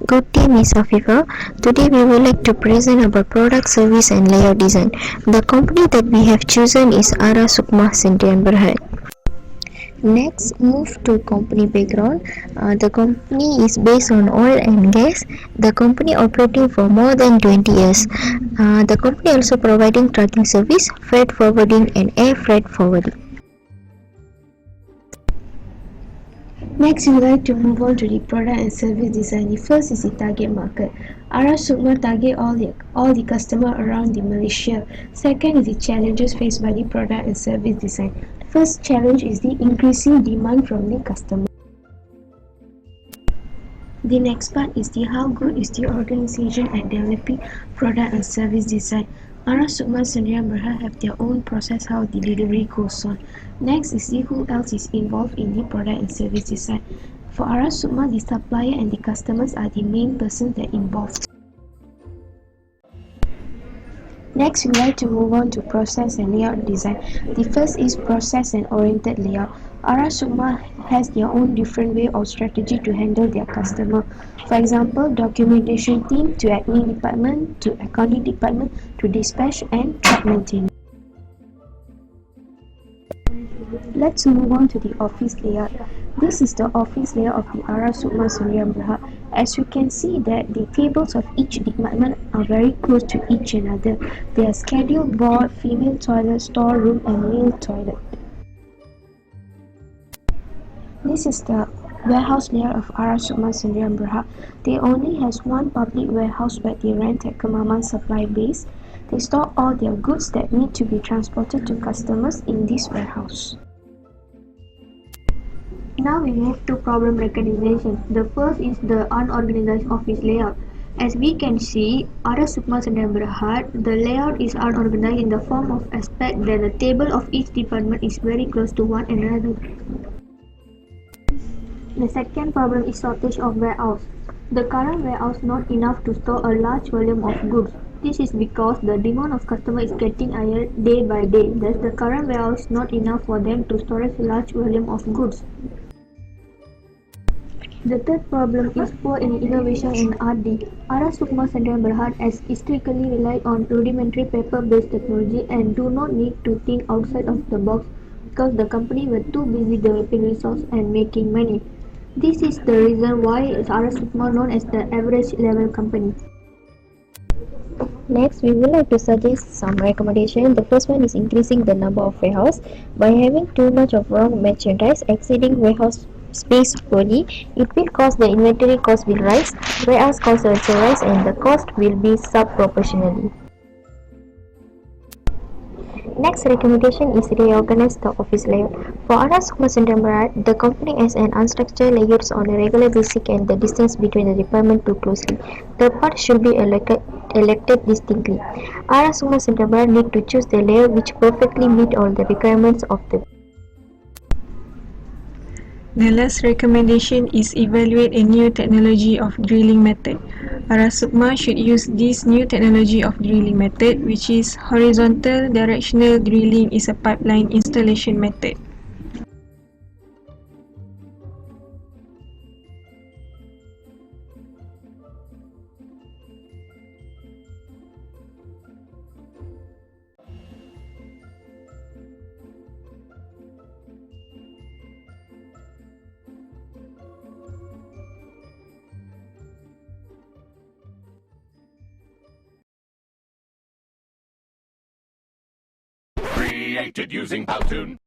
Good day, Miss Afifa. Today we would like to present about product, service and layout design. The company that we have chosen is Ara Sukma Sdn Berhad. Next, move to company background. The company is based on oil and gas. The company operating for more than 20 years. The company also providing trucking service, freight forwarding and air freight forwarding. Next, we would like to move on to the product and service design. The first is the target market. Ara Sukma target all the customer around the Malaysia. Second is the challenges faced by the product and service design. First challenge is the increasing demand from the customer. The next part is the how good is the organization at developing product and service design. Ara Sukma Sdn Berhad have their own process how the delivery goes on. Next is the who else is involved in the product and service design. For Ara Sukma, the supplier and the customers are the main persons that involved. Next, we would like to move on to process and layout design. The first is process and oriented layout. Ara Sukma has their own different way of strategy to handle their customer. For example, documentation team to admin department to accounting department to dispatch and truck maintenance. Let's move on to the office layout. This is the office layout of the Ara Sukma Sdn Berhad. As you can see that the tables of each department are very close to each another. They are scheduled board, female toilet, storeroom and male toilet. This is the warehouse layout of Ara Sukma Sdn Berhad. They only has one public warehouse where they rent at Kemaman Supply Base. They store all their goods that need to be transported to customers in this warehouse. Now we move to problem recognition. The first is the unorganized office layout. As we can see, Ara Sukma Sdn Berhad, the layout is unorganized in the form of aspect that the table of each department is very close to one another. The second problem is shortage of warehouse. The current warehouse not enough to store a large volume of goods. This is because the demand of customer is getting higher day by day. Thus, the current warehouse not enough for them to store a large volume of goods. The third problem is poor in innovation in R&D. Ara Sukma Sdn Berhad has historically relied on rudimentary paper-based technology and do not need to think outside of the box because the company were too busy developing resource and making money. This is the reason why Ara Sukma known as the average level company. Next, we would like to suggest some recommendations. The first one is increasing the number of warehouse. By having too much of wrong merchandise exceeding warehouse space fully, it will cause the inventory cost will rise, warehouse cost also rise and the cost will be sub-proportionally. Next recommendation is reorganize the office layout. For Ara Sukma Sdn Berhad, the company has an unstructured layouts on a regular basis and the distance between the department too closely. The parts should be elected distinctly. Ara Sukma Sdn Berhad need to choose the layout which perfectly meet all the requirements of the. The last recommendation is evaluate a new technology of drilling method. Ara Sukma should use this new technology of drilling method, which is horizontal directional drilling is a pipeline installation method. Created using Powtoon.